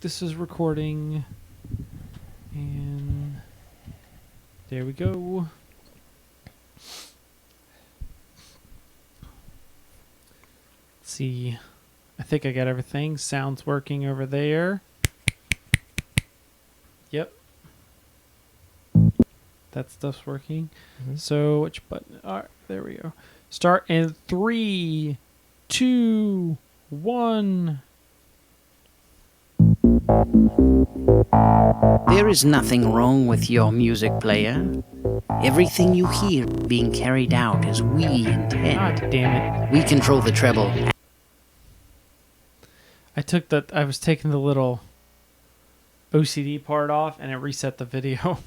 this is recording. And there we go. Let's see. I think I got everything. Sound's working over there. Yep. That stuff's working. Mm-hmm. So which button? All right, there we go. Start in 3, 2, 1. There is nothing wrong with your music player. Everything you hear being carried out as we intend. God damn it. We control the treble. I was taking the little OCD part off and it reset the video.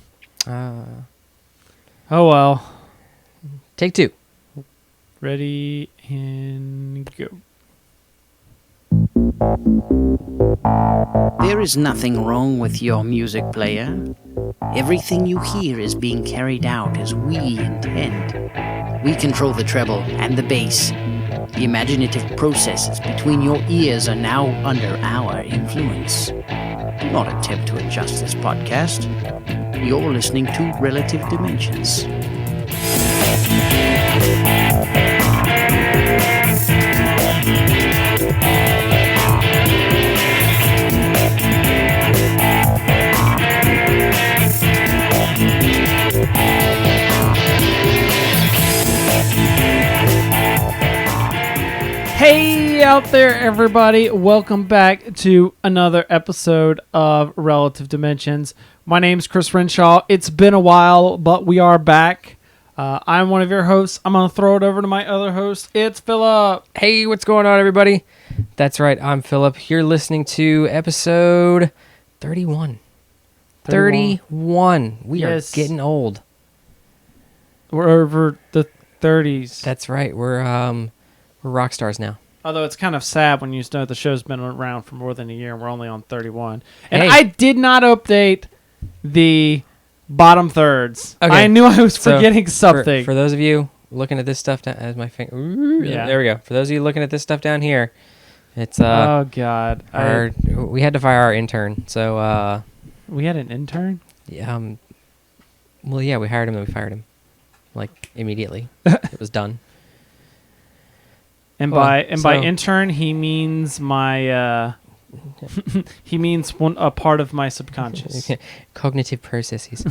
Oh well. Take 2. Ready and go. There is nothing wrong with your music player. Everything you hear is being carried out as we intend. We control the treble and the bass. The imaginative processes between your ears are now under our influence. Do not attempt to adjust this podcast. You're listening to Relative Dimensions. Hey out there, everybody. Welcome back to another episode of Relative Dimensions. My name's Chris Renshaw. It's been a while, but we are back. I'm one of your hosts. I'm going to throw it over to my other host. It's Philip. Hey, what's going on, everybody? That's right, I'm Philip. You're listening to episode 31. 31. We are getting old. We're over the 30s. That's right. We're rock stars now. Although it's kind of sad when you know the show's been around for more than a year and we're only on 31. And hey. I did not update the bottom thirds. Okay. I knew I was forgetting something. For those of you looking at this stuff down, as my finger, yeah. There we go. For those of you looking at this stuff down here, it's oh god, we had to fire our intern. So we had an intern. Yeah. Well, yeah, we hired him and we fired him, like immediately. It was done. And by intern, he means my he means a part of my subconscious. Cognitive processes.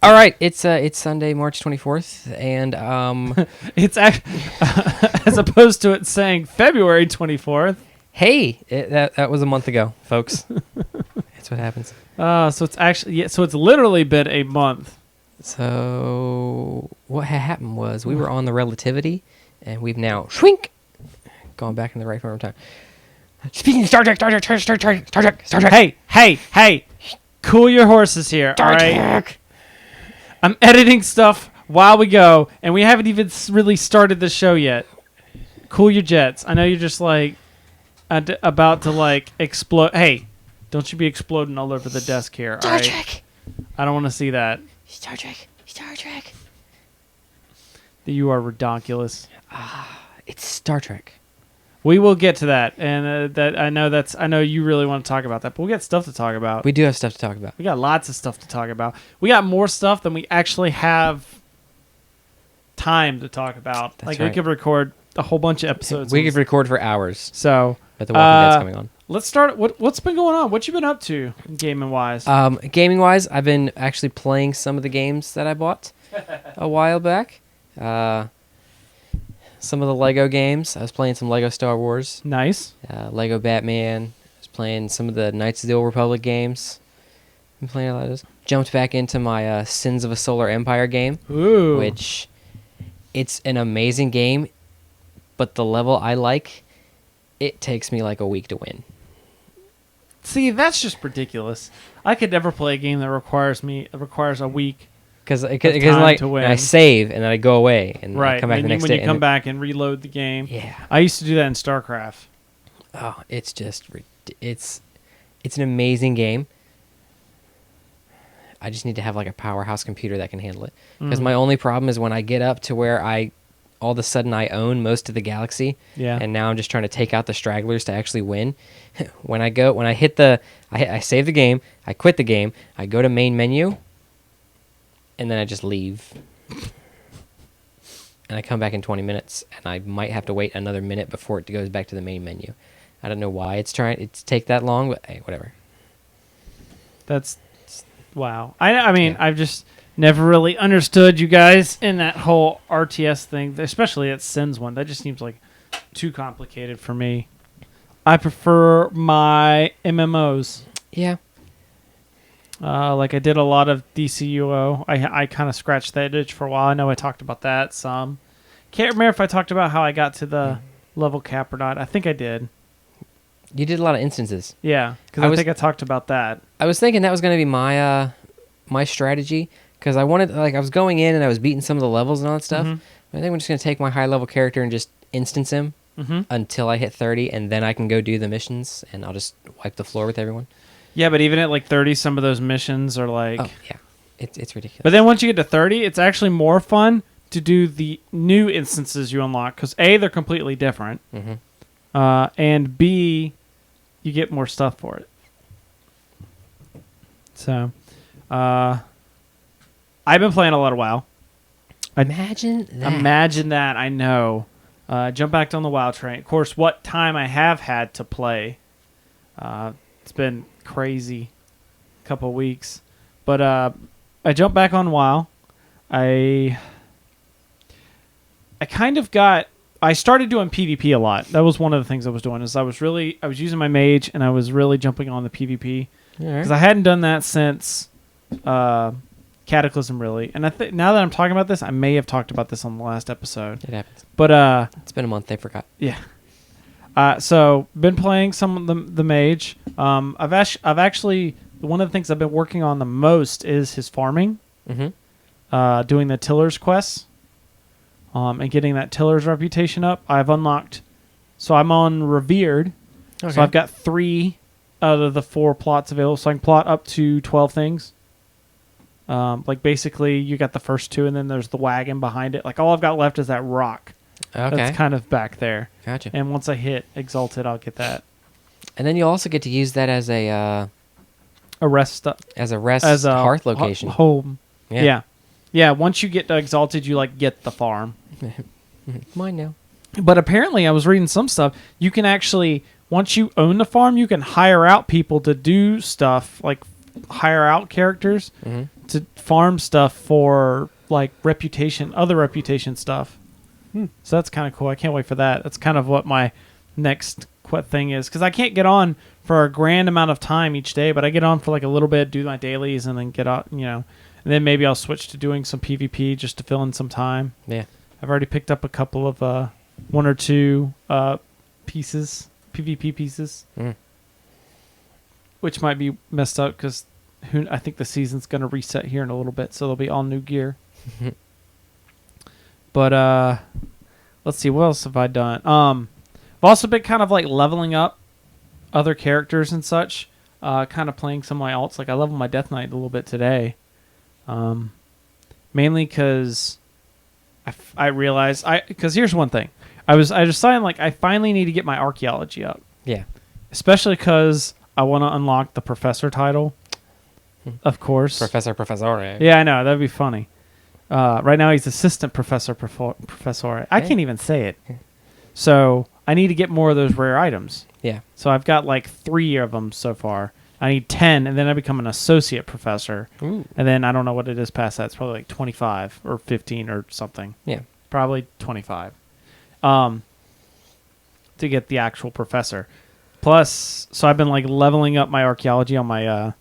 All right, it's Sunday, March 24th, and it's as opposed to it saying February 24th. Hey, that was a month ago, folks. That's what happens. So it's actually so it's literally been a month. So what happened was we were on the relativity. And we've now gone back in the right form of time. Speaking of Star Trek. Hey, cool your horses here. Star all right? Trek. I'm editing stuff while we go, and we haven't even really started the show yet. Cool your jets. I know you're just like about to like explode. Hey, don't you be exploding all over the desk here. Star Trek. I don't want to see that. Star Trek. You are ridiculous. It's Star Trek. We will get to that, and I know you really want to talk about that, but we got stuff to talk about. We do have stuff to talk about. We got lots of stuff to talk about. We got more stuff than we actually have time to talk about. That's like right. we could record a whole bunch of episodes. We could record for hours. So, but the Walking Dead's coming on. Let's start. What's been going on? What you been up to, gaming wise? Gaming wise, I've been actually playing some of the games that I bought a while back. Some of the Lego games. I was playing some Lego Star Wars. Nice. Lego Batman. I was playing some of the Knights of the Old Republic games. I'm playing a lot of those. Jumped back into my Sins of a Solar Empire game. Ooh. Which, it's an amazing game, but the level I like, it takes me like a week to win. See, that's just ridiculous. I could never play a game that requires a week. Because like I save and then I go away and I come back the next day. When you come back and reload the game. Yeah. I used to do that in StarCraft. Oh, it's just it's an amazing game. I just need to have like a powerhouse computer that can handle it. Because my only problem is when I get up to where I all of a sudden I own most of the galaxy. Yeah. And now I'm just trying to take out the stragglers to actually win. I save the game, I quit the game, I go to main menu, and then I just leave. And I come back in 20 minutes, and I might have to wait another minute before it goes back to the main menu. I don't know why it's take that long, but hey, whatever. That's wow. I mean, I've just never really understood you guys in that whole RTS thing, especially that Sins one. That just seems like too complicated for me. I prefer my MMOs. Yeah. Like I did a lot of DCUO. I kind of scratched that itch for a while. I know I talked about that some. Can't remember if I talked about how I got to the level cap or not. I think I did. You did a lot of instances. Yeah, because I think I talked about that. I was thinking that was going to be my my strategy, because I wanted, like, I was going in and I was beating some of the levels and all that stuff. Mm-hmm. I think I'm just going to take my high level character and just instance him until I hit 30, and then I can go do the missions, and I'll just wipe the floor with everyone. Yeah, but even at like 30, some of those missions are like... Oh, yeah. It's ridiculous. But then once you get to 30, it's actually more fun to do the new instances you unlock, because A, they're completely different, and B, you get more stuff for it. So, I've been playing a lot of WoW. Imagine that. Imagine that, I know. Jump back on the WoW train. Of course, what time I have had to play. It's been crazy couple of weeks. But I jumped back on WoW. I kind of got... I started doing PvP a lot. That was one of the things I was doing. Is I was using my mage, and I was really jumping on the PvP. Because I hadn't done that since Cataclysm, really. And now that I'm talking about this, I may have talked about this on the last episode. It happens. But it's been a month. I forgot. Yeah. So been playing some of the mage. I've actually, one of the things I've been working on the most is his farming. Doing the Tiller's quests. And getting that Tiller's reputation up. I've unlocked, so I'm on Revered. Okay. So I've got 3 out of the 4 plots available. So I can plot up to 12 things. Like basically you got the first 2, and then there's the wagon behind it. Like all I've got left is that rock. Okay. That's kind of back there. Gotcha. And once I hit Exalted, I'll get that. And then you'll also get to use that as a rest as a hearth location. Home. Yeah. Yeah, once you get to Exalted, you like get the farm. Mine now. But apparently, I was reading some stuff. You can actually, once you own the farm, you can hire out people to do stuff, like hire out characters to farm stuff for like other reputation stuff. So that's kind of cool. I can't wait for that. That's kind of what my next thing is, because I can't get on for a grand amount of time each day, but I get on for like a little bit, do my dailies, and then get out, and then maybe I'll switch to doing some PvP just to fill in some time. Yeah. I've already picked up a couple of 1 or 2 pieces, PvP pieces, which might be messed up because I think the season's going to reset here in a little bit, so there'll be all new gear. But let's see, what else have I done? I've also been kind of like leveling up other characters and such, kind of playing some of my alts. Like I leveled my Death Knight a little bit today. Mainly because I realized because here's one thing. I decided like I finally need to get my archaeology up. Yeah. Especially because I want to unlock the professor title. Of course. Professor. Yeah, I know. That'd be funny. Right now he's assistant professor. I can't even say it. So I need to get more of those rare items. Yeah. So I've got like 3 of them so far. I need 10, and then I become an associate professor. Ooh. And then I don't know what it is past that. It's probably like 25 or 15 or something. Yeah. Probably 25. To get the actual professor. Plus, so I've been like leveling up my archaeology on my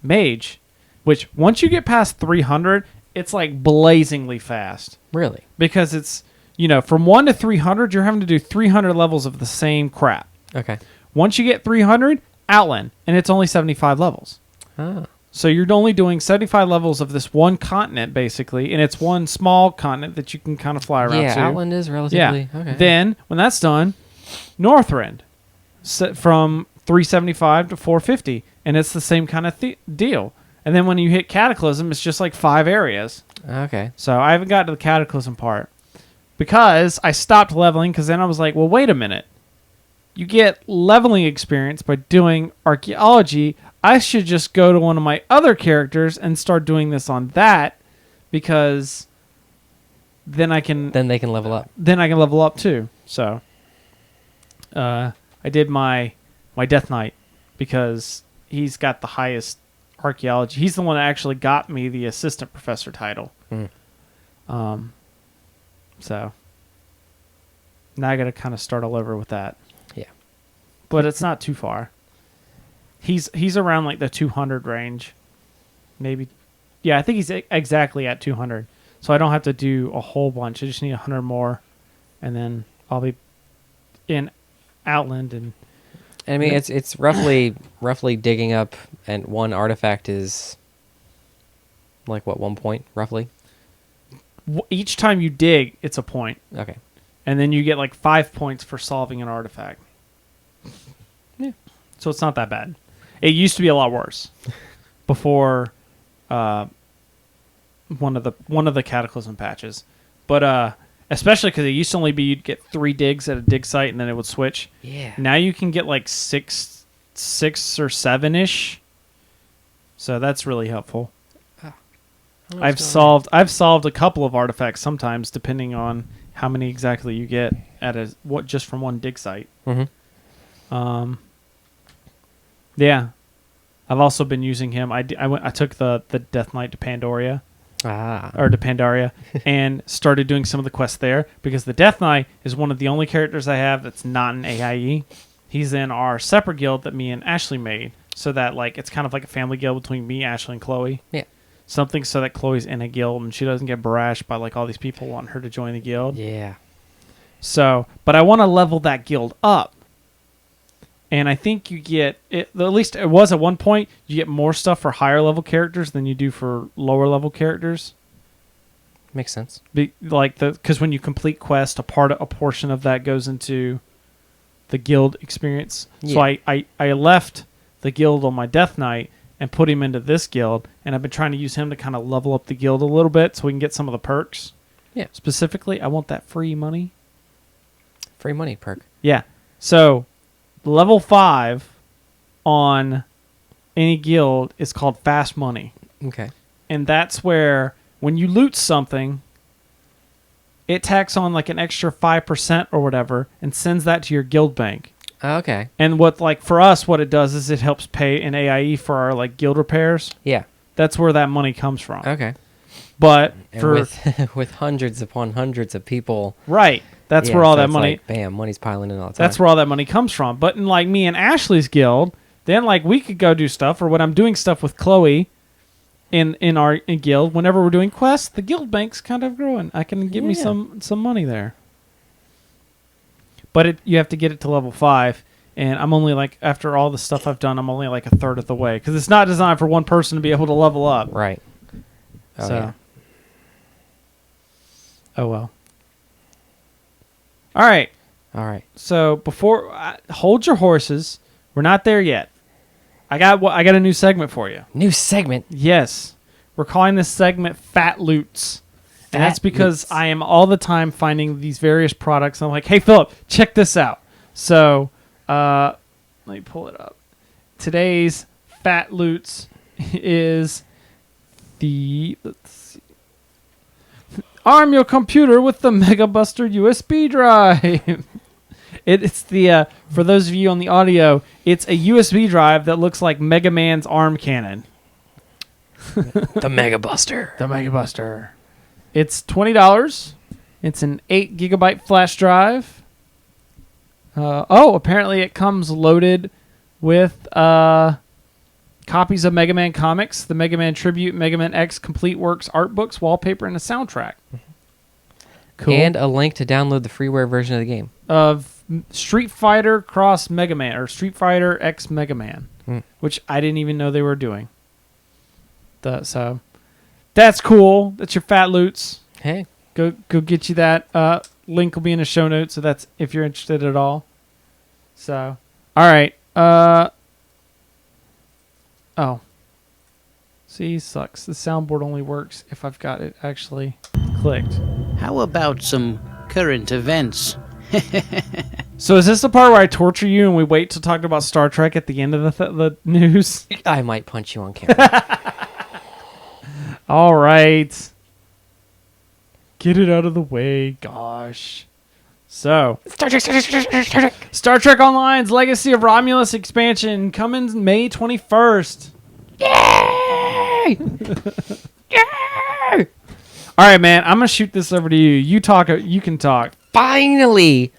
mage, which once you get past 300, it's like blazingly fast. Really? Because it's, from 1 to 300, you're having to do 300 levels of the same crap. Okay. Once you get 300, Outland, and it's only 75 levels. Oh. So you're only doing 75 levels of this one continent, basically, and it's one small continent that you can kind of fly around to. Yeah, Outland is relatively... Yeah. Okay. Then, when that's done, Northrend, from 375 to 450, and it's the same kind of deal. And then when you hit Cataclysm, it's just like 5 areas. Okay. So I haven't got to the Cataclysm part. because I stopped leveling because then I was like, well, wait a minute. You get leveling experience by doing archaeology. I should just go to one of my other characters and start doing this on that because then they can level up. Then I can level up too. So I did my Death Knight because he's got the highest archaeology. He's the one that actually got me the assistant professor title. So now I got to kind of start all over with that. Yeah, but it's not too far. He's around like the 200 range, maybe. Yeah, I think he's exactly at 200. So I don't have to do a whole bunch. I just need 100 more, and then I'll be in Outland. And I mean, it's roughly digging up, and one artifact is like what, 1 point roughly. Each time you dig, it's a point. Okay. And then you get like 5 points for solving an artifact. Yeah. So it's not that bad. It used to be a lot worse before one of the Cataclysm patches. But especially because it used to only be you'd get 3 digs at a dig site and then it would switch. Yeah. Now you can get like 6 or 7-ish. So that's really helpful. I've solved a couple of artifacts sometimes depending on how many exactly you get at just from one dig site. Mm-hmm. Yeah, I've also been using him. I took the Death Knight to Pandaria, and started doing some of the quests there because the Death Knight is one of the only characters I have that's not an AIE. He's in our separate guild that me and Ashley made, so that like it's kind of like a family guild between me, Ashley, and Chloe. Yeah. Something so that Chloe's in a guild and she doesn't get barraged by like all these people wanting her to join the guild. Yeah. So, but I want to level that guild up. And I think you get, at least it was at one point, you get more stuff for higher level characters than you do for lower level characters. Makes sense. Because when you complete quest, a portion of that goes into the guild experience. Yeah. So I left the guild on my Death Knight and put him into this guild, and I've been trying to use him to kind of level up the guild a little bit so we can get some of the perks. Yeah. Specifically, I want that free money. Free money perk. Yeah. So level 5 on any guild is called fast money. Okay. And that's where when you loot something, it tacks on like an extra 5% or whatever and sends that to your guild bank. Okay. And for us, what it does is it helps pay an AIE for our like guild repairs. Yeah. That's where that money comes from. Okay. But with hundreds upon hundreds of people. Right. That's where all that money... Like, bam, money's piling in all the time. That's where all that money comes from. But in like me and Ashley's guild, then like we could go do stuff, or when I'm doing stuff with Chloe in our guild, whenever we're doing quests, the guild bank's kind of growing. I can give me some money there. But you have to get it to level 5, and I'm only like, after all the stuff I've done, I'm only like a third of the way, because it's not designed for one person to be able to level up. Right. Oh, so. yeah. Oh well. All right. So hold your horses. We're not there yet. I got a new segment for you. New segment? Yes. We're calling this segment Phat Loots. And that's because I am all the time finding these various products. And I'm like, hey, Philip, check this out. So let me pull it up. Today's Phat Loots is let's see. Arm your computer with the Mega Buster USB drive. It's the for those of you on the audio, it's a USB drive that looks like Mega Man's arm cannon. The Mega Buster. The Mega Buster. It's $20. It's an 8 gigabyte flash drive. Apparently it comes loaded with copies of Mega Man comics, the Mega Man Tribute, Mega Man X Complete Works art books, wallpaper, and a soundtrack. Cool. And a link to download the freeware version of the game. Of Street Fighter Cross Mega Man, or Street Fighter X Mega Man, which I didn't even know they were doing. So that's cool. That's your Phat Loots. Hey. Go get you that. Link will be in the show notes, so that's if you're interested at all. So, all right. See, sucks. The soundboard only works if I've got it actually clicked. How about some current events. So is this the part where I torture you and we wait to talk about Star Trek at the end of the news? I might punch you on camera. All right. Get it out of the way. Gosh. So, Star Trek Online's Legacy of Romulus expansion coming May 21st. Yay! Yay! All right, man. I'm going to shoot this over to you. You talk. You can talk. Finally!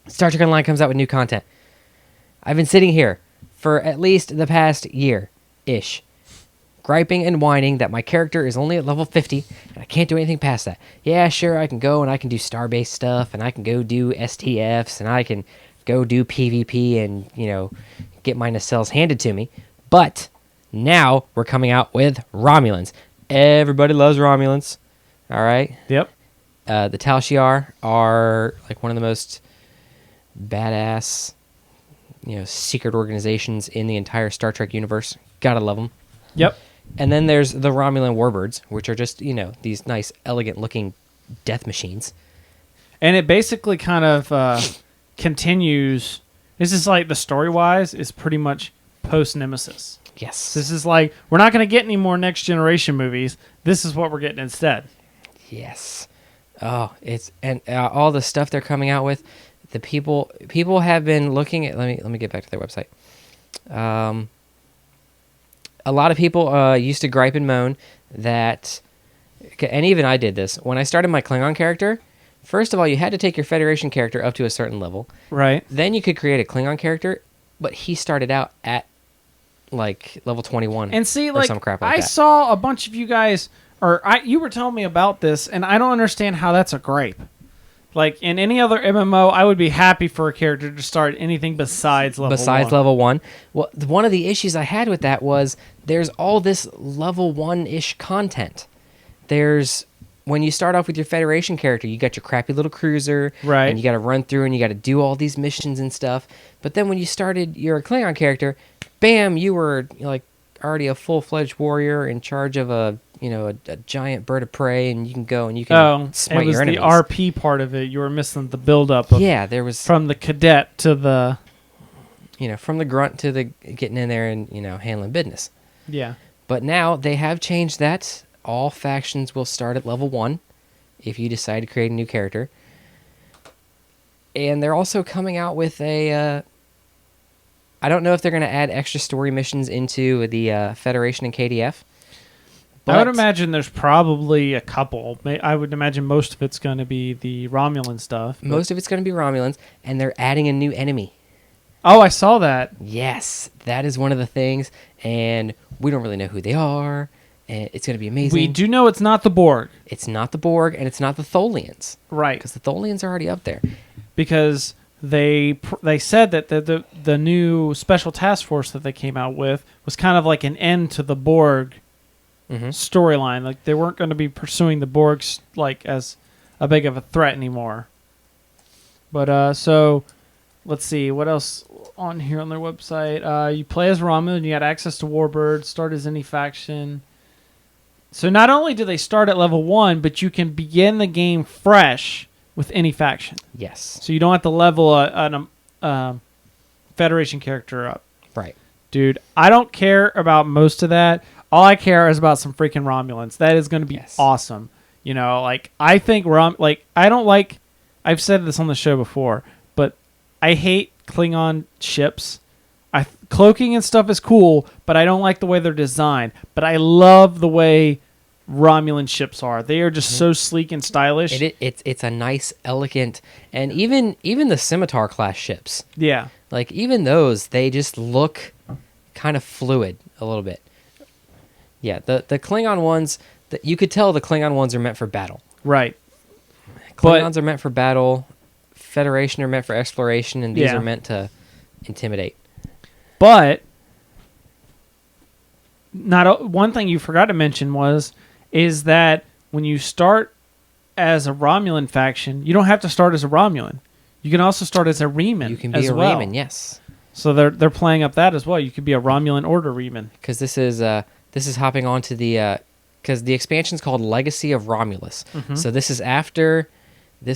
Star Trek Online comes out with new content. I've been sitting here for at least the past year-ish, griping and whining that my character is only at level 50, and I can't do anything past that. Yeah, sure, I can go and I can do star-based stuff, and I can go do STFs, and I can go do PvP and, get my nacelles handed to me. But now we're coming out with Romulans. Everybody loves Romulans. All right? Yep. The Tal Shiar are like one of the most badass, secret organizations in the entire Star Trek universe. Gotta love them. Yep. And then there's the Romulan warbirds, which are just, these nice, elegant-looking death machines. And it basically kind of continues. This is like the story-wise is pretty much post-Nemesis. Yes. This is like, we're not going to get any more Next Generation movies. This is what we're getting instead. Yes. Oh, all the stuff they're coming out with. The people have been looking at. Let me get back to their website. A lot of people used to gripe and moan that, and even I did this when I started my Klingon character. First of all, you had to take your Federation character up to a certain level. Right. Then you could create a Klingon character, but he started out at like level 21. And see, or some crap like I that. saw a bunch of you guys, you were telling me about this, and I don't understand how that's a gripe. Like, in any other MMO, I would be happy for a character to start anything besides level 1. Besides level 1. Well, one of the issues I had with that was there's all this level 1-ish content. When you start off with your Federation character, you got your crappy little cruiser, right? And you got to run through and you got to do all these missions and stuff. But then when you started your Klingon character, bam, you were like already a full-fledged warrior in charge of a giant bird of prey, and you can go and you can smite your enemies. It was the RP part of it. You were missing the build-up of, there was from the cadet to the, from the grunt to the getting in there and handling business. Yeah. But now they have changed that. All factions will start at level 1 if you decide to create a new character. And they're also coming out with a... I don't know if they're going to add extra story missions into the Federation and KDF. But I would imagine there's probably a couple. I would imagine most of it's going to be the Romulan stuff. Most of it's going to be Romulans, and they're adding a new enemy. Oh, I saw that. Yes, that is one of the things, and we don't really know who they are. And it's going to be amazing. We do know it's not the Borg. It's not the Borg, and it's not the Tholians. Right. Because the Tholians are already up there. Because they said that the new special task force that they came out with was kind of like an end to the Borg storyline. Like, they weren't going to be pursuing the Borgs like as a big of a threat anymore. But so let's see what else on here on their website. You play as Romulan, you got access to Warbird, start as any faction. So not only do they start at level 1, but you can begin the game fresh with any faction. Yes. So you don't have to level a Federation character up. Right. Dude, I don't care about most of that. All I care is about some freaking Romulans. That is going to be awesome. I think I've said this on the show before, but I hate Klingon ships. Cloaking and stuff is cool, but I don't like the way they're designed. But I love the way Romulan ships are. They are just so sleek and stylish. It's a nice, elegant, and even the Scimitar class ships. Yeah. Like, even those, they just look kind of fluid a little bit. Yeah, the Klingon ones, you could tell the Klingon ones are meant for battle. Right. Klingons are meant for battle. Federation are meant for exploration, and these are meant to intimidate. But one thing you forgot to mention is that when you start as a Romulan faction, you don't have to start as a Romulan. You can also start as a Reman. You can be a Reman, yes. So they're playing up that as well. You could be a Romulan or a Reman. Because this is hopping onto the because the expansion's called Legacy of Romulus. So this is after the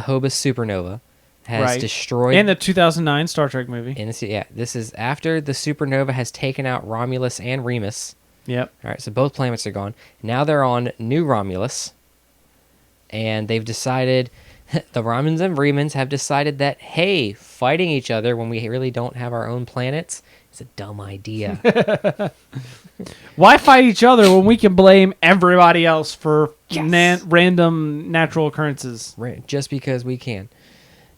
Hobus supernova has destroyed, and the 2009 Star Trek movie. and this is after the supernova has taken out Romulus and Remus. Yep. All right, so both planets are gone. Now they're on New Romulus, and they've decided, the Romulans and Remans have decided that, hey, fighting each other when we really don't have our own planets is a dumb idea. Why fight each other when we can blame everybody else for random natural occurrences? Right, just because we can.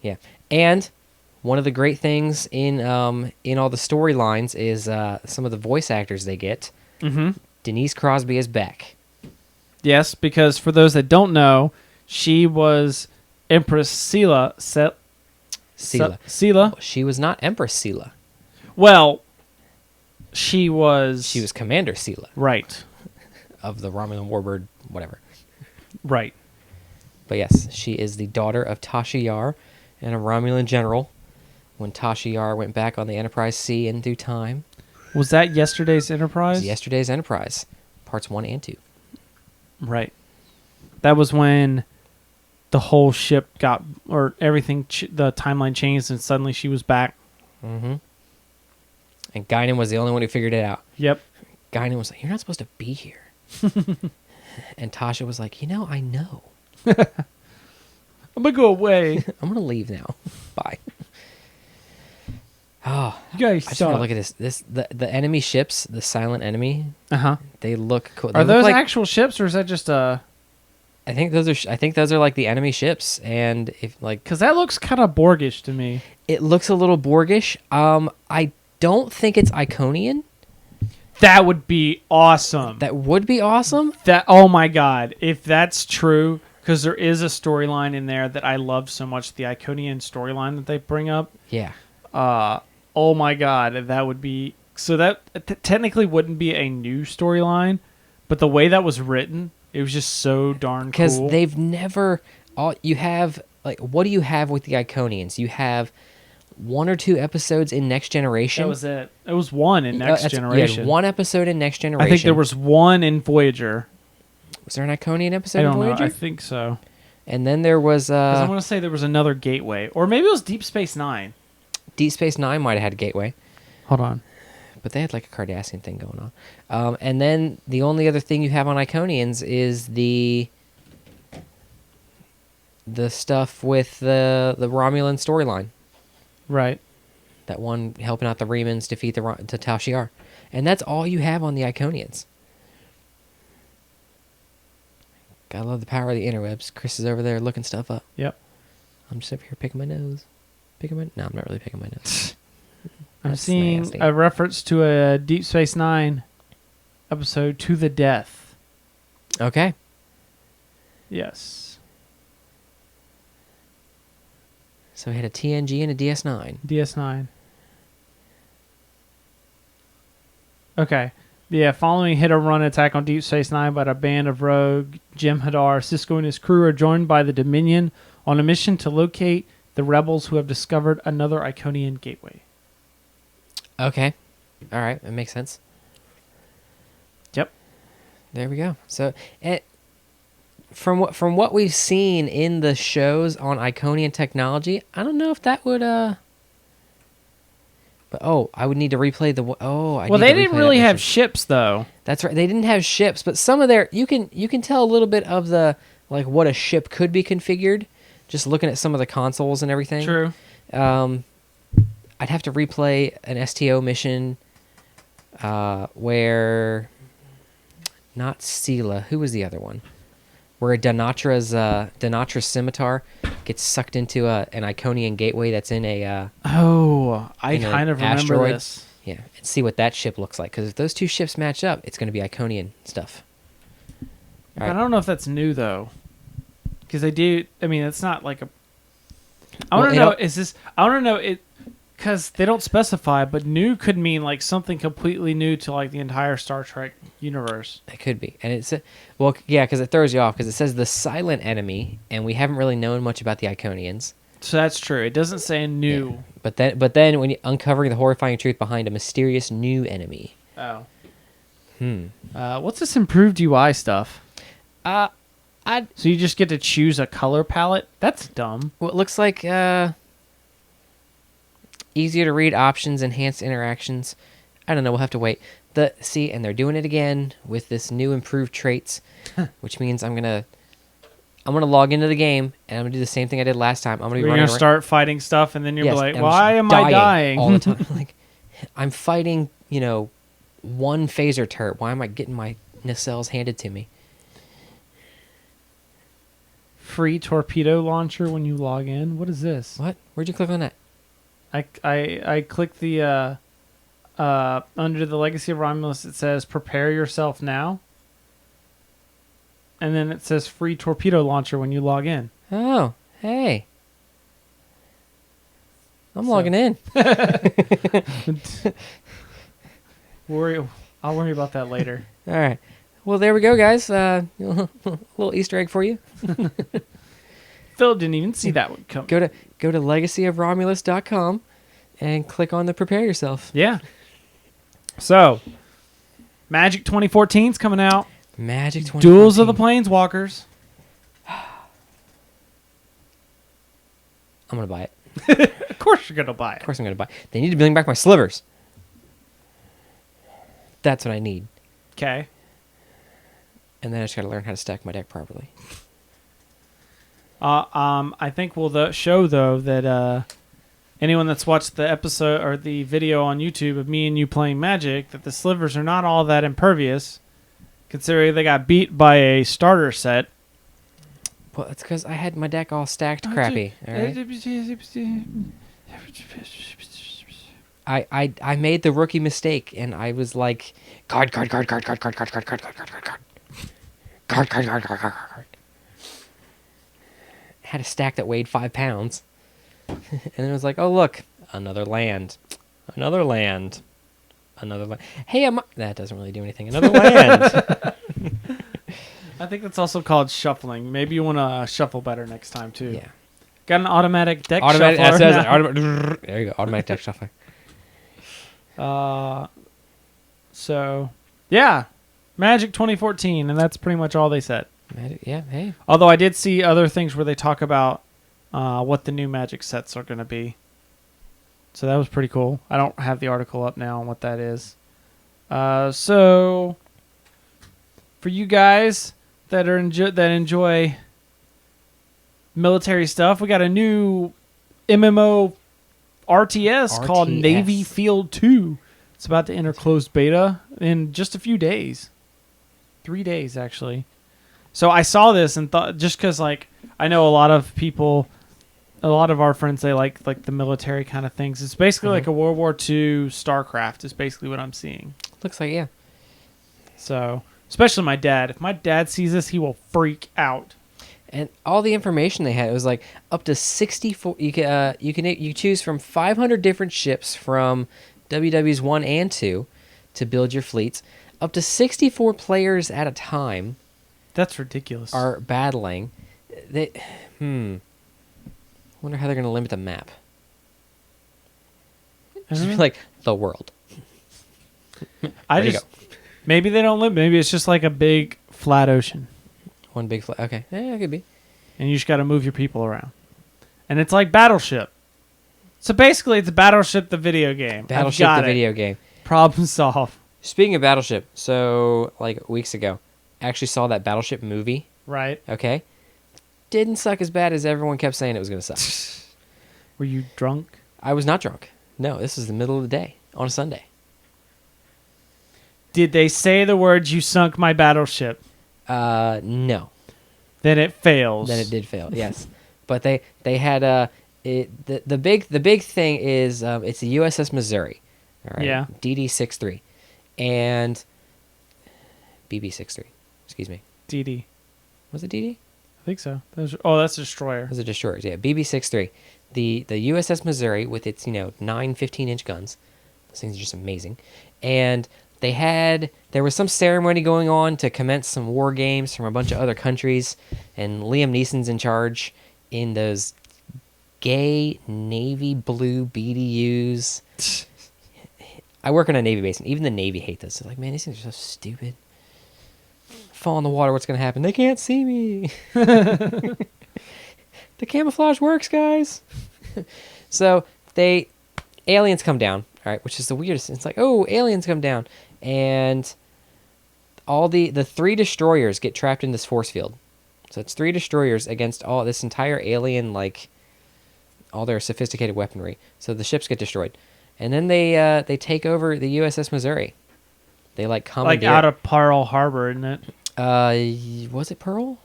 Yeah, and one of the great things in all the storylines is some of the voice actors they get. Mm-hmm. Denise Crosby is back. Yes, because for those that don't know, she was Empress Sela. Sela. She was not Empress Sela. Well, she was. She was Commander Sela. Right. Of the Romulan Warbird, whatever. Right. But yes, she is the daughter of Tasha Yar and a Romulan general. When Tasha Yar went back on the Enterprise C in due time. Was that yesterday's Enterprise? Yesterday's Enterprise, parts 1 and 2. Right. That was when the whole ship got, or everything, the timeline changed, and suddenly she was back. Mm-hmm. And Guinan was the only one who figured it out. Yep. Guinan was like, "You're not supposed to be here." And Tasha was like, I know. I'm going to go away. I'm going to leave now. Bye. Oh, You guys I just want to look at this. The enemy ships, the silent enemy. Uh-huh. They look cool. Are those actual ships, or is that just a? I think those are like the enemy ships, and if like, Because that looks kind of Borgish to me. it looks a little Borgish. I don't think it's Iconian. That would be awesome. That would be awesome. Oh my god, if that's true, because there is a storyline in there that I love so much, the Iconian storyline that they bring up. Yeah. Oh my god, that would be... So that technically wouldn't be a new storyline, but the way that was written, it was just so darn cool. Because they've never... you have... Like, what do you have with the Iconians? You have 1 or 2 episodes in Next Generation. That was it. It was one in Next Generation. You had 1 episode in Next Generation. I think there was one in Voyager. Was there an Iconian episode I in don't know. Voyager? I think so. And then there was... 'Cause I want to say there was another Gateway. Or maybe it was Deep Space Nine. Deep Space Nine might have had a Gateway. Hold on. But they had like a Cardassian thing going on. And then the only other thing you have on Iconians is the stuff with the Romulan storyline. Right. That one helping out the Remans defeat to Tal Shiar. And that's all you have on the Iconians. Gotta love the power of the interwebs. Chris is over there looking stuff up. Yep. I'm just over here picking my nose. No, I'm not really picking my nose. I'm That's seeing nasty. a reference to a Deep Space Nine episode, To the Death. Okay. Yes. So we had a TNG and a DS9. DS9. Okay. Yeah, following hit-and-run attack on Deep Space Nine by a band of rogue Jem'Hadar, Sisko and his crew are joined by the Dominion on a mission to locate the rebels who have discovered another Iconian gateway. Okay. All right. That makes sense. Yep. There we go. So, from what we've seen in the shows on Iconian technology, I don't know if that would But I would need to replay the. Well, they didn't really have ships though. That's right. They didn't have ships, but some of their you can tell a little bit of the like what a ship could be configured, just looking at some of the consoles and everything. True. I'd have to replay an STO mission where not Sela. Who was the other one? Where Danatra's scimitar gets sucked into an Iconian gateway that's in a. I in kind an of remember asteroid. this. Yeah, and see what that ship looks like. Because if those two ships match up, it's going to be Iconian stuff. All I right. don't know if that's new though, because they do. I mean, it's not like a. I Well, want to know. Is this? I want to know it because they don't specify, but new could mean like something completely new to like the entire Star Trek universe. It could be, and it's because it throws you off because it says the silent enemy, and we haven't really known much about the Iconians. So that's true. It doesn't say new. Yeah. But then when you uncovering the horrifying truth behind a mysterious new enemy. Oh. What's this improved UI stuff? I So you just get to choose a color palette? That's dumb. Well, it looks like easier to read options, enhanced interactions. I don't know. We'll have to wait. And they're doing it again with this new improved traits, which means I'm gonna log into the game and I'm gonna do the same thing I did last time. You're gonna start fighting stuff, and then you're like, and I'm "Why just am I dying all the time?" Like, I'm fighting, one phaser turret. Why am I getting my nacelles handed to me? Free torpedo launcher when you log in. What is this? What? Where'd you click on that? I clicked the under the Legacy of Romulus. It says prepare yourself now, and then it says free torpedo launcher when you log in. Oh, hey. I'm logging in. I'll worry about that later. All right. Well, there we go, guys. Little Easter egg for you. Phil didn't even see that one coming. Go to legacyofromulus.com and click on the prepare yourself. Yeah. So, Magic 2014's coming out. Magic 2014. Duels of the Planeswalkers. I'm going to buy it. Of course you're going to buy it. Of course I'm going to buy it. They need to bring back my slivers. That's what I need. Okay. And then I just got to learn how to stack my deck properly. I think we'll show, though, that anyone that's watched the episode or the video on YouTube of me and you playing Magic, that the slivers are not all that impervious, considering they got beat by a starter set. Well, it's because I had my deck all stacked crappy. All right? I made the rookie mistake, and I was like, card. Had a stack that weighed 5 pounds. And then it was like, oh, look, another land. Hey, that doesn't really do anything. Another land. I think that's also called shuffling. Maybe you want to shuffle better next time, too. Yeah. Got an automatic deck shuffler. There you go, automatic deck shuffler. So, yeah. Magic 2014, and that's pretty much all they said. Magic, yeah, hey. Although I did see other things where they talk about what the new Magic sets are going to be. So that was pretty cool. I don't have the article up now on what that is. So for you guys that are enjoy military stuff, we got a new MMO RTS called Navy Field 2. It's about to enter closed beta in just a few days. 3 days, actually. So I saw this and thought, just because, like, I know a lot of people, a lot of our friends, they like the military kind of things. It's basically like a World War II StarCraft is basically what I'm seeing. Looks like, yeah. So, especially my dad. If my dad sees this, he will freak out. And all the information they had, it was like up to 64. You choose from 500 different ships from WW's 1 and 2 to build your fleets. Up to 64 players at a time. That's ridiculous. Are battling. Wonder how they're going to limit the map. Just be like the world. Maybe they don't limit. Maybe it's just like a big flat ocean. One big flat. Okay, yeah, it could be. And you just got to move your people around. And it's like Battleship. So basically, it's Battleship the video game. Battleship the video game. Problem solved. Speaking of Battleship, so like weeks ago, I actually saw that Battleship movie. Right. Okay. Didn't suck as bad as everyone kept saying it was going to suck. Were you drunk? I was not drunk. No, this was the middle of the day on a Sunday. Did they say the words, "You sunk my battleship"? No. Then it fails. Then it did fail. Yes, but they had the big thing is it's the USS Missouri. All right. Yeah. DD-63 and BB-63. Excuse me. DD. Was it DD? I think so. That's a destroyer. Those are destroyers. Yeah. BB-63. The USS Missouri with its 9 15-inch guns. Those things are just amazing. And there was some ceremony going on to commence some war games from a bunch of other countries, and Liam Neeson's in charge in those gay navy blue BDUs. I work on a Navy base, and even the Navy hate this. They're like, man, these things are so stupid. Fall in the water, what's going to happen? They can't see me. The camouflage works, guys. So aliens come down, all right, which is the weirdest. It's like, oh, aliens come down, and all the 3 destroyers get trapped in this force field. So it's 3 destroyers against all this entire alien, like all their sophisticated weaponry. So the ships get destroyed, and then they take over the USS Missouri. They like commandeer out of Pearl Harbor, isn't it? Was it Pearl?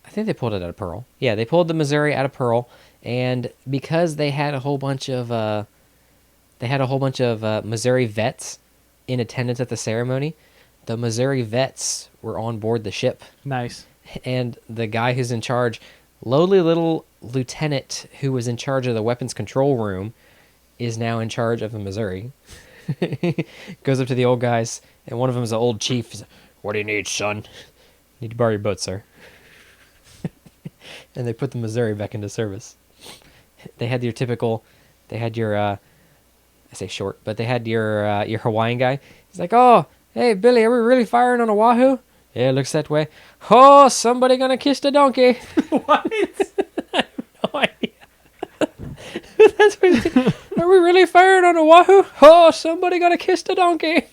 I think they pulled it out of Pearl. Yeah, they pulled the Missouri out of Pearl, and because they had a whole bunch of Missouri vets in attendance at the ceremony, the Missouri vets were on board the ship. Nice. And the guy who's in charge, lowly little lieutenant who was in charge of the weapons control room, is now in charge of the Missouri. Goes up to the old guys, and one of them is an old chief. He's like, what do you need, son? Need to borrow your boat, sir. And they put the Missouri back into service. They had your I say short, but they had your Hawaiian guy. He's like, oh, hey, Billy, are we really firing on Oahu? Yeah, it looks that way. Oh, somebody gonna kiss the donkey. What? I have no idea. That's what are we really firing on Oahu? Oh, somebody gonna kiss the donkey.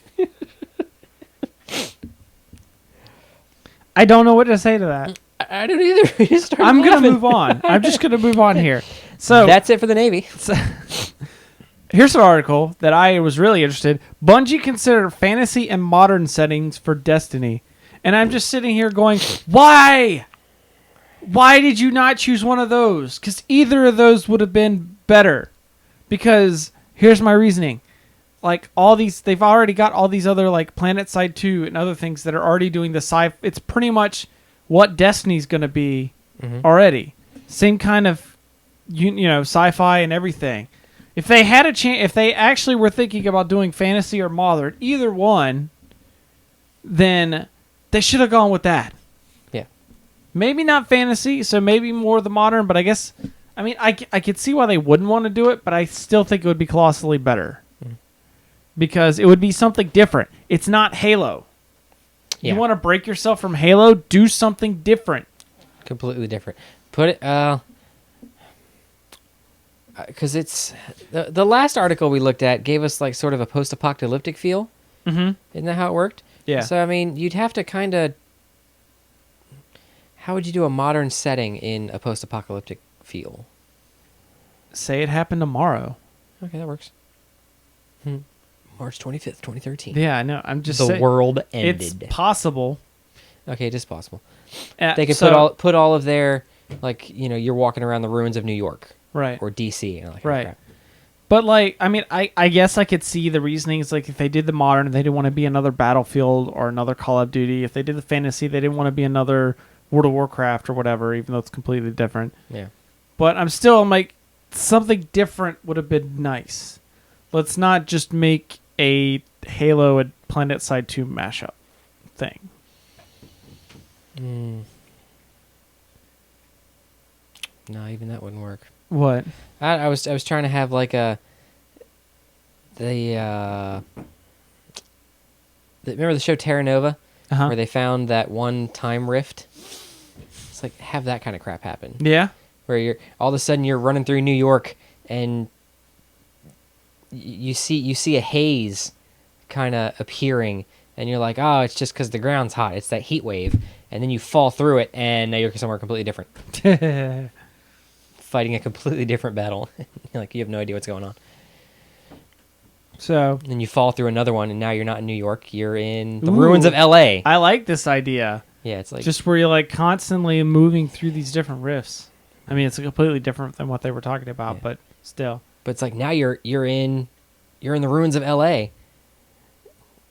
I don't know what to say to that. I don't either. We just started I'm going to laughing. move on. I'm just going to move on here. So That's it for the Navy. here's an article that I was really interested. Bungie considered fantasy and modern settings for Destiny. And I'm just sitting here going, why? Why did you not choose one of those? Because either of those would have been better. Because here's my reasoning. Like all these, they've already got all these other like PlanetSide 2 and other things that are already doing the it's pretty much what Destiny's going to be already. Same kind of, sci-fi and everything. If they had a chance, if they actually were thinking about doing fantasy or modern, either one, then they should have gone with that. Yeah. Maybe not fantasy, so maybe more the modern, but I guess, I could see why they wouldn't want to do it, but I still think it would be colossally better. Because it would be something different. It's not Halo. Yeah. You want to break yourself from Halo? Do something different. Completely different. Put it, because it's the last article we looked at gave us like sort of a post-apocalyptic feel. Mm-hmm. Isn't that how it worked? Yeah. So you'd have to kind of. How would you do a modern setting in a post-apocalyptic feel? Say it happened tomorrow. Okay, that works. March 25th, 2013. Yeah, I know. I'm just the saying. world ended. It's possible. Okay, just possible. They could so, put all of their, like, you're walking around the ruins of New York. Right. Or DC. Right. Crap. But, I guess I could see the reasonings. Like, if they did the modern, they didn't want to be another Battlefield or another Call of Duty. If they did the fantasy, they didn't want to be another World of Warcraft or whatever, even though it's completely different. Yeah. But I'm like, something different would have been nice. Let's not just make a Halo and PlanetSide 2 mashup thing. No, even that wouldn't work. What? I was trying to have like remember the show Terra Nova, where they found that one time rift. It's like have that kind of crap happen. Yeah. Where you're all of a sudden you're running through New York and you see a haze kind of appearing, and you're like, oh, it's just because the ground's hot. It's that heat wave, and then you fall through it, and now you're somewhere completely different. Fighting a completely different battle. Like you have no idea what's going on. So then you fall through another one, and now you're not in New York. You're in the ruins of L.A. I like this idea. Yeah, it's like just where you're like constantly moving through these different rifts. It's completely different than what they were talking about, but still. But it's like now you're in the ruins of L.A.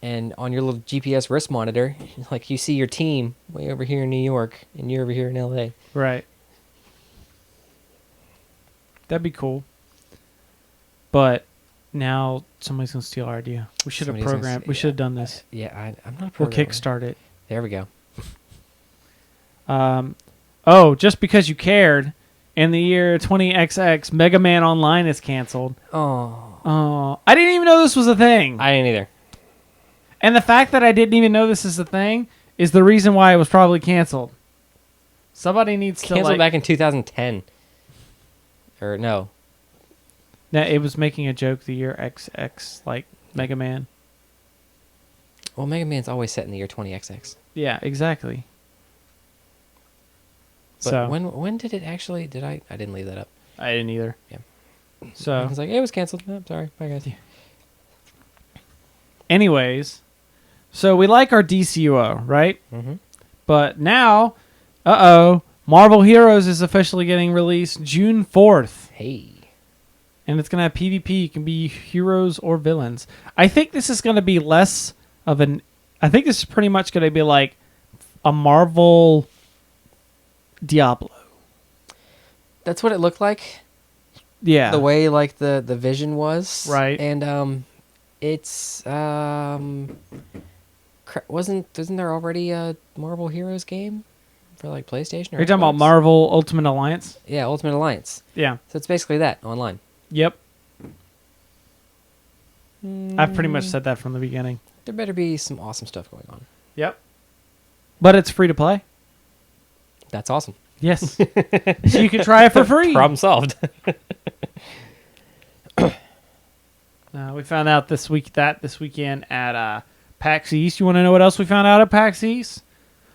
And on your little GPS wrist monitor, like you see your team way over here in New York, and you're over here in L.A. Right. That'd be cool. But now somebody's gonna steal our idea. We should have programmed. We should have done this. Yeah, I'm not. We'll kickstart it. There we go. Just because you cared, in the year 20XX, Mega Man Online is canceled. Oh. Oh, I didn't even know this was a thing. I didn't either. And the fact that I didn't even know this is a thing is the reason why it was probably canceled. Somebody needs to Canceled back in 2010. Or no. No, it was making a joke the year XX, like Mega Man. Well, Mega Man's always set in the year 20XX. Yeah, exactly. But So when did it actually? I didn't leave that up. I didn't either. Yeah. I So, was like, it was canceled. Oh, sorry. Bye, guys. anyways, so we like our DCUO, right? Mm-hmm. But now, Marvel Heroes is officially getting released June 4th. Hey. And it's going to have PvP. You can be heroes or villains. I think this is going to be less of an... I think this is pretty much going to be like a Marvel Diablo. That's what it looked like. Yeah. The way like the vision was. Right. And it's wasn't there already a Marvel Heroes game for like PlayStation or Are you talking about Xbox? Marvel Ultimate Alliance? Yeah, Ultimate Alliance. Yeah. So it's basically that online. Yep. I've pretty much said that from the beginning. There better be some awesome stuff going on. Yep. But it's free to play. That's awesome. Yes. So you can try it for free. Problem solved. We found out this weekend at PAX East. You want to know what else we found out at PAX East?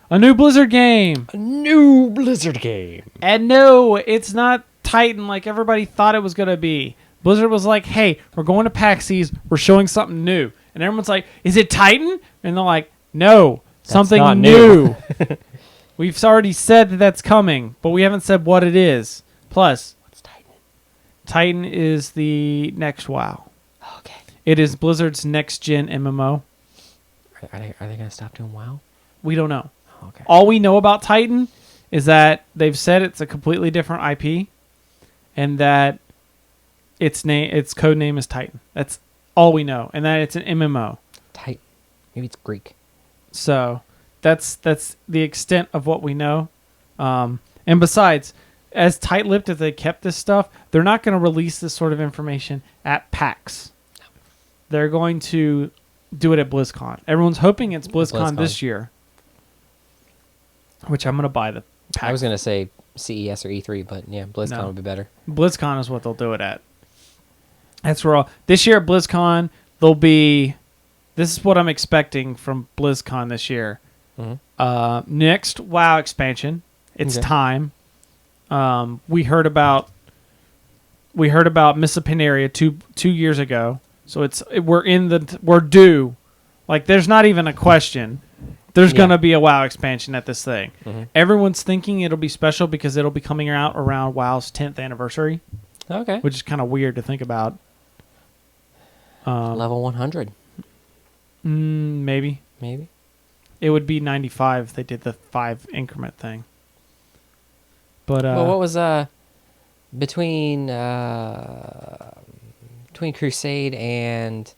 A new Blizzard game. A new Blizzard game. And no, it's not Titan like everybody thought it was going to be. Blizzard was like, hey, we're going to PAX East. We're showing something new. And everyone's like, is it Titan? And they're like, no, something not new. We've already said that that's coming, but we haven't said what it is. Plus, What's Titan? Titan is the next WoW. Okay. It is Blizzard's next-gen MMO. Are they going to stop doing WoW? We don't know. Okay. All we know about Titan is that they've said it's a completely different IP, and that its code name is Titan. That's all we know, and that it's an MMO. Titan. Maybe it's Greek. So that's the extent of what we know. And besides, as tight-lipped as they kept this stuff, they're not going to release this sort of information at PAX. They're going to do it at BlizzCon. Everyone's hoping it's BlizzCon this year, which I'm going to buy the PAX. I was going to say CES or E3, but yeah, BlizzCon No. would be better. BlizzCon is what they'll do it at. That's where this year at BlizzCon, there'll be... This is what I'm expecting from BlizzCon this year. Mm-hmm. Next WoW expansion. It's Okay. time. We heard about Mists of Pandaria two years ago. So we're due. Like there's not even a question. There's gonna be a WoW expansion at this thing. Mm-hmm. Everyone's thinking it'll be special because it'll be coming out around WoW's 10th anniversary, Okay. which is kind of weird to think about. Level 100, Maybe. maybe. It would be 95 if they did the 5 increment thing. But Well, what was between Crusade and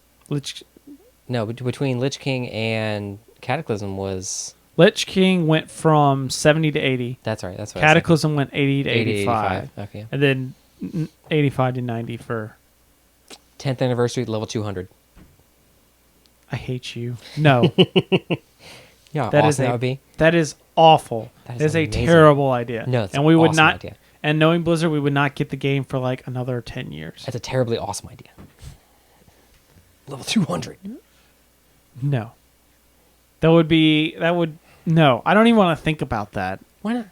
between Lich King and Cataclysm was... Lich King went from 70 to 80. That's right. That's what Cataclysm went 80 to 80, 85. Okay. And then 85 to 90 for... 10th anniversary, level 200. I hate you. No. Yeah, That awesome is that would be. That is awful. That That is is a amazing. terrible idea. No, it's and we would awesome not. idea. And knowing Blizzard, we would not get the game for like another 10 years. That's a terribly awesome idea. Level 200. No. No. I don't even want to think about that. Why not?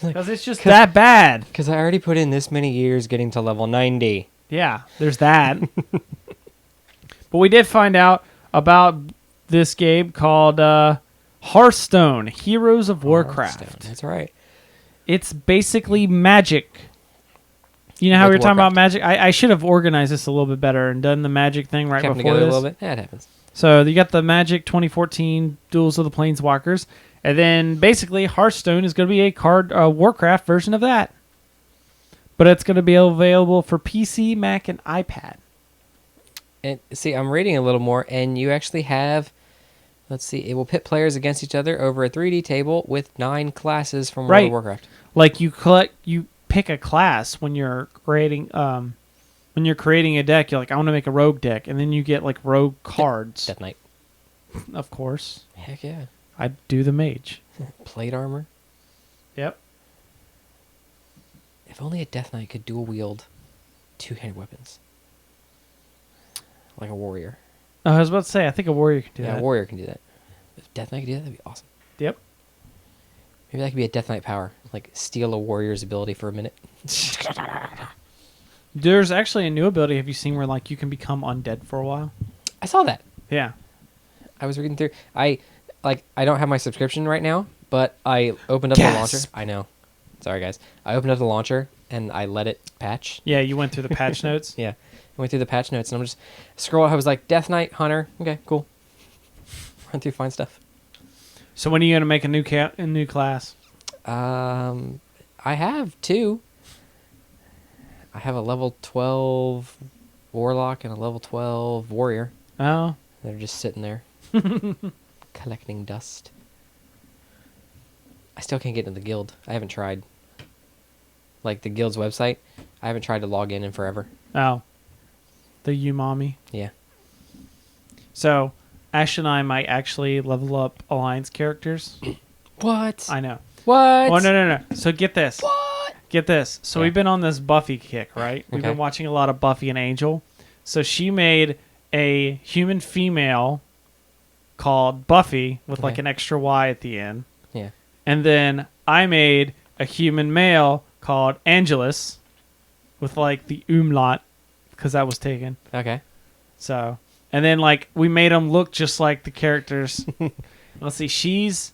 Because it's just that bad. Because I already put in this many years getting to level 90. Yeah, there's that. But we did find out about this game called Hearthstone, Heroes of Warcraft. Hearthstone, that's right. It's basically Magic. You know how we With were talking about Warcraft. Magic? I should have organized this a little bit better and done the Magic thing right Kept them before together this. a little bit. Yeah, it happens. So you got the Magic 2014 Duels of the Planeswalkers, and then basically Hearthstone is going to be a Warcraft version of that. But it's going to be available for PC, Mac, and iPad. And see, I'm reading a little more, and you actually have... Let's see. It will pit players against each other over a 3D table with 9 classes from World Right. of Warcraft. Like you pick a class when you're creating when you're creating a deck, you're like, I want to make a rogue deck, and then you get like rogue cards. Death Knight. Of course. Heck yeah. I'd do the mage. Plate armor. Yep. If only a Death Knight could dual wield two-handed weapons. Like a warrior. I was about to say, I think a warrior can do Yeah, that. a warrior can do that. If Death Knight could do that, that'd be awesome. Yep. Maybe that could be a Death Knight power. Like, steal a warrior's ability for a minute. There's actually a new ability. Have you seen where like you can become undead for a while? I saw that. Yeah. I was reading through. I don't have my subscription right now, but I opened up the launcher. I know. Sorry, guys. I opened up the launcher, and I let it patch. Yeah, you went through the patch notes. Yeah. I went through the patch notes, and I'm just scroll. I was like, Death Knight, Hunter. Okay, cool. Run through, find stuff. So when are you gonna make a new class? I have 2. I have a level 12 Warlock and a level 12 Warrior. Oh. They're just sitting there. Collecting dust. I still can't get into the guild. I haven't tried. Like the guild's website, I haven't tried to log in forever. Oh. The Umami. Yeah. So, Ash and I might actually level up Alliance characters. What? I know. What? Oh, no. So get this. What? Get this. So Yeah. we've been on this Buffy kick, right? We've Okay. been watching a lot of Buffy and Angel. So she made a human female called Buffy with like Okay. an extra Y at the end. Yeah. And then I made a human male called Angelus with like the umlaut because that was taken. Okay. So, and then like we made them look just like the characters. Let's see, she's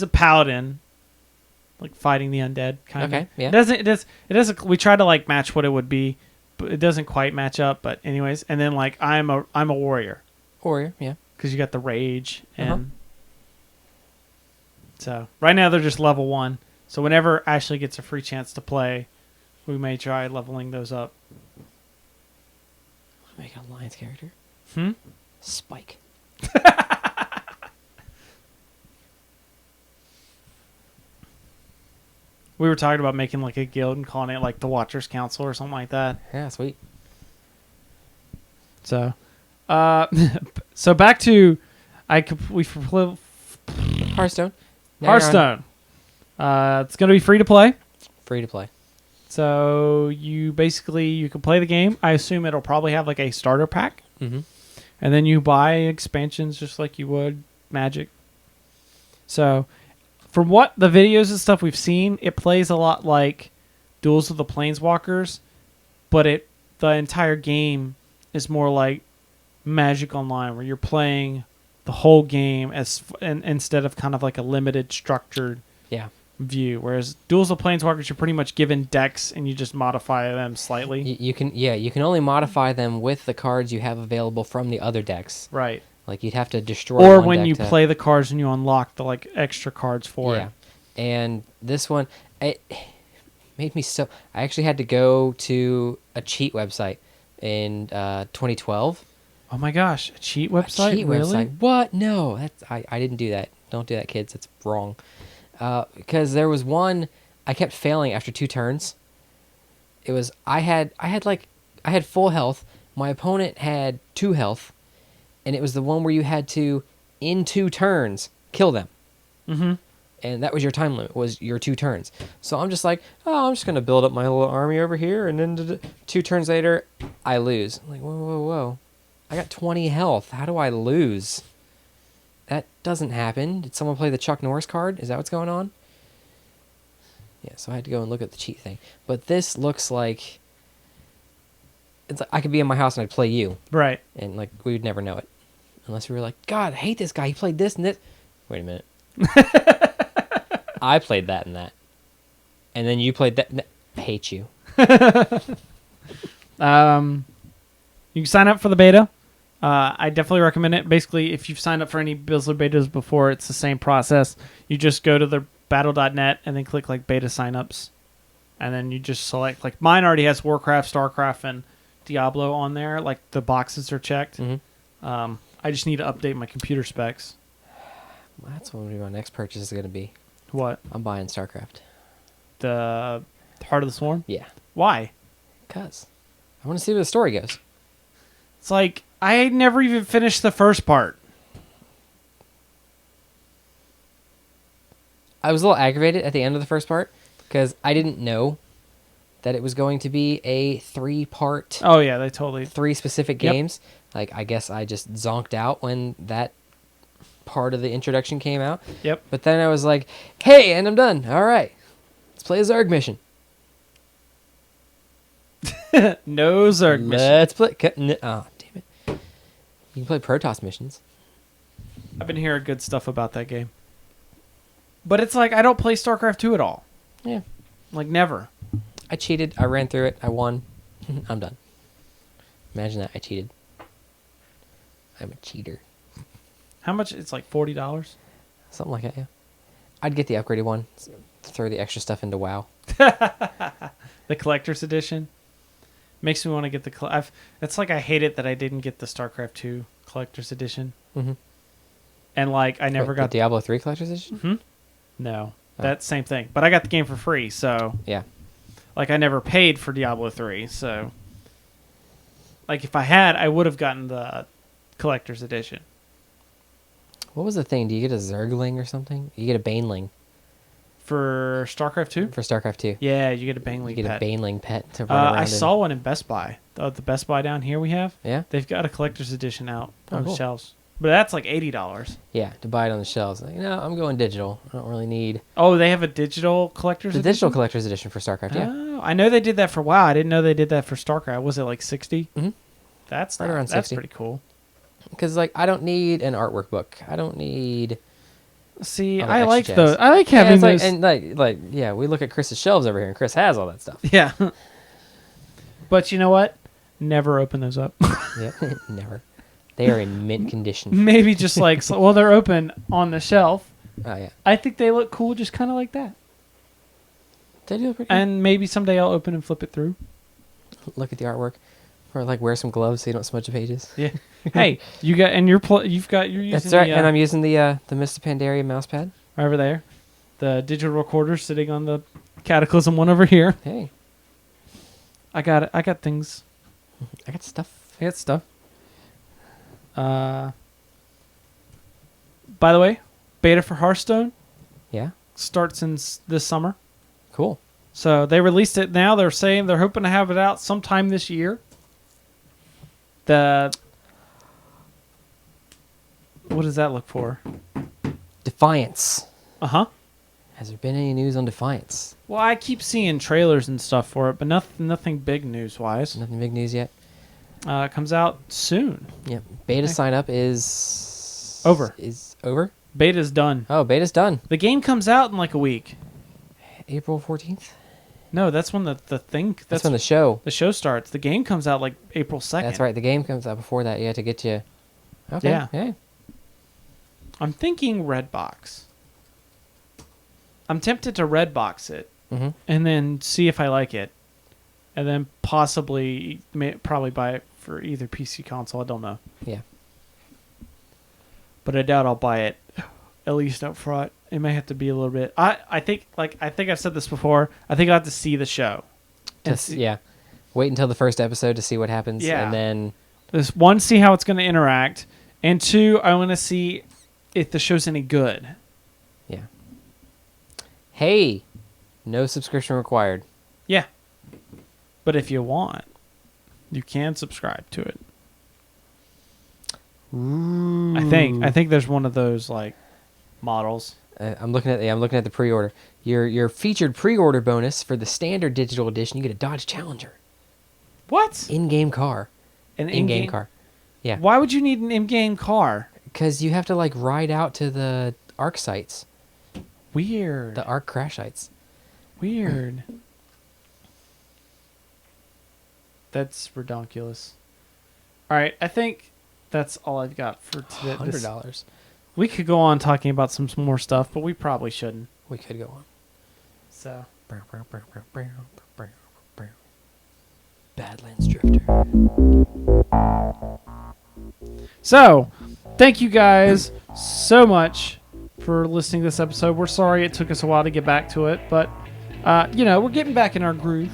a paladin, like fighting the undead kind of. Okay, yeah. It doesn't. We try to like match what it would be, but it doesn't quite match up. But anyways, and then like I'm a warrior Warrior, yeah. because you got the rage and. Uh-huh. So right now they're just level 1. So whenever Ashley gets a free chance to play, we may try leveling those up. Make an alliance character. Hmm? Spike. We were talking about making like a guild and calling it like the Watchers Council or something like that. Yeah, sweet. So, so back to Hearthstone. Now you're on. Hearthstone. It's going to be free to play. Free to play. So you can play the game. I assume it'll probably have like a starter pack, Mm-hmm. and then you buy expansions just like you would Magic. So, from what the videos and stuff we've seen, it plays a lot like Duels of the Planeswalkers, but the entire game is more like Magic Online, where you're playing the whole game instead of kind of like a limited structured Yeah. view. Whereas Duels of Planeswalkers, you're pretty much given decks and you just modify them slightly. You can only modify them with the cards you have available from the other decks. Right. Like you'd have to destroy Or one when deck you to- play the cards and you unlock the like extra cards for yeah. it. And this one, it made me so. I actually had to go to a cheat website in 2012. Oh my gosh, a cheat A website? cheat Really? website. What? No, I didn't do that. Don't do that, kids. It's wrong. Because there was one I kept failing after 2 turns. It was I had full health. My opponent had 2 health, and it was the one where you had to in 2 turns kill them. Mm-hmm. And that was your time limit, was your 2 turns. So I'm just like, oh, I'm just going to build up my little army over here. And then 2 turns later, I lose. I'm like, whoa. I got 20 health. How do I lose? That doesn't happen. Did someone play the Chuck Norris card? Is that what's going on? Yeah, so I had to go and look at the cheat thing. But this looks like... It's like I could be in my house and I'd play you. Right. And like we would never know it. Unless we were like, God, I hate this guy. He played this and this. Wait a minute. I played that and that. And then you played that. I hate you. You can sign up for the beta. I definitely recommend it. Basically, if you've signed up for any Blizzard betas before, it's the same process. You just go to the battle.net and then click like beta signups. And then you just select, like mine already has Warcraft, StarCraft, and Diablo on there. Like the boxes are checked. Mm-hmm. I just need to update my computer specs. Well, that's what my next purchase is going to be. What? I'm buying StarCraft. The Heart of the Swarm? Yeah. Why? Because I want to see where the story goes. It's like, I never even finished the first part. I was a little aggravated at the end of the first part because I didn't know that it was going to be a 3-part, Oh, yeah, they totally... 3 specific Yep. games. Like, I guess I just zonked out when that part of the introduction came out. Yep. But then I was like, hey, and I'm done. All right. Let's play a Zerg mission. No Zerg mission. Let's play... Oh, damn it. You can play Protoss missions. I've been hearing good stuff about that game. But it's like, I don't play StarCraft 2 at all. Yeah. Like, never. I cheated. I ran through it. I won. I'm done. Imagine that. I cheated. I'm a cheater. How much? It's like $40? Something like that, yeah. I'd get the upgraded one. Throw the extra stuff into WoW. The collector's edition? Makes me want to get the... It's like I hate it that I didn't get the StarCraft 2 collector's edition. Mm-hmm. And like, I never got... the Diablo 3 collector's edition? No. Oh. That's same thing. But I got the game for free, so... Yeah. Like, I never paid for Diablo 3, so... Like, if I had, I would have gotten the collector's edition. What was the thing? Do you get a Zergling or something? You get a Baneling For StarCraft 2? for StarCraft 2. Yeah, you get a Baneling You get pet. a Baneling pet to run around I in. saw one in Best Buy. The Best Buy down here we have. Yeah? They've got a collector's edition out Oh, on the cool. shelves. But that's like $80. Yeah, to buy it on the shelves. Like, no, I'm going digital. I don't really need... Oh, they have a digital collector's The edition? digital collector's edition for StarCraft, yeah. Oh, I know they did that for WoW. I didn't know they did that for StarCraft. Was it like 60? Mhm. That's Right around That's 60. pretty cool. Because, like, I don't need an artwork book. I don't need... See, all the I extra like jazz. those. I like Yeah, having it's those. like, yeah, we look at Chris's shelves over here, and Chris has all that stuff. Yeah. But you know what? Never open those up. Yeah, never. They are in mint condition. Maybe just like, well, they're open on the shelf. Oh, yeah. I think they look cool just kind of like that. They do look pretty And maybe someday I'll open and flip it through. cool. Look at the artwork. Or, like, wear some gloves so you don't smudge the pages. Yeah. Hey, you got, and you're using That's right, the, and I'm using the Mr. Pandaria mouse pad. over there. The digital recorder sitting on the Cataclysm one over here. Hey, I got it. I got things. I got stuff. I got stuff. By the way, beta for Hearthstone Yeah, starts this summer. cool. So they released it now. They're saying they're hoping to have it out sometime this year. What does that look for? Defiance. Uh-huh. Has there been any news on Defiance? Well, I keep seeing trailers and stuff for it, but nothing big news-wise. Nothing big news yet. It comes out soon. Yep. Beta Okay. sign up is Over. Is over? Beta's done. Oh, beta's done. The game comes out in like a week. April 14th? No, that's when the thing... That's when the show. the show starts. The game comes out like April 2nd. That's right. The game comes out before that. You have to get you. Okay. Yeah. Yeah. I'm thinking Redbox. I'm tempted to Redbox it Mm-hmm. and then see if I like it. And then possibly, probably buy it for either PC console. I don't know. Yeah. But I doubt I'll buy it, at least up front. It may have to be a little bit. I think I've said this before. I think I have to see the show. And Just yeah. Wait until the first episode to see what happens. Yeah. And then There's one, see how it's going to interact. And two, I want to see if the show's any good. yeah. Hey, no subscription required. Yeah. But if you want, you can subscribe to it. I think there's one of those like models. I'm looking at the pre-order. Your featured pre-order bonus for the standard digital edition, you get a Dodge Challenger What? in-game car. An In-game car. Yeah. Why would you need an in-game car? Because you have to like ride out to the ARC sites, Weird. the ARC crash sites. Weird. That's redonkulous. All right, I think that's all I've got for today. $100. We could go on talking about some more stuff, but we probably shouldn't. We could go on. So, Badlands Drifter. thank you guys so much for listening to this episode. We're sorry it took us a while to get back to it, but we're getting back in our groove.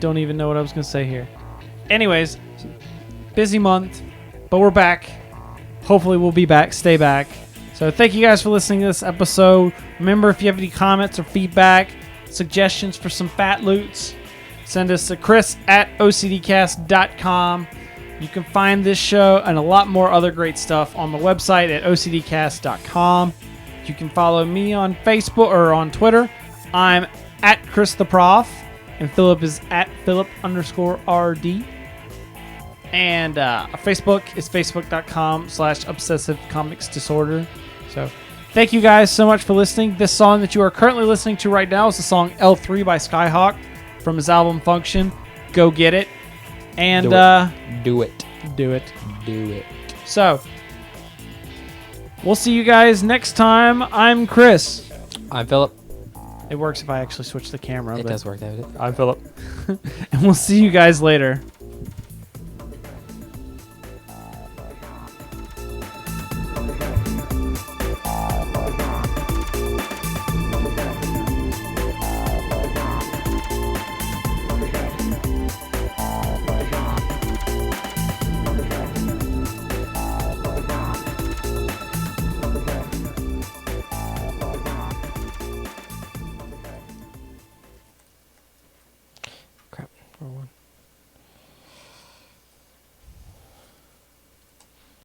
don't even know what I was going to say here. Anyways, busy month, but we're back. Hopefully we'll be back, stay back. So thank you guys for listening to this episode. Remember, if you have any comments or feedback, suggestions for some Phat Loots, send us to chris@ocdcast.com. You can find this show and a lot more other great stuff on the website at ocdcast.com. You can follow me on Facebook or on Twitter. I'm at Chris the Prof, and Philip is at Philip_RD. And our Facebook is facebook.com/obsessive comics disorder. So thank you guys so much for listening. This song that you are currently listening to right now is the song L3 by Skyhawk from his album Function. Go get it. And Do it. do it. Do it. So we'll see you guys next time. I'm Chris. I'm Philip. It works if I actually switch the camera. It but does work, that. I'm Philip. And we'll see you guys later. Crap. Wrong one.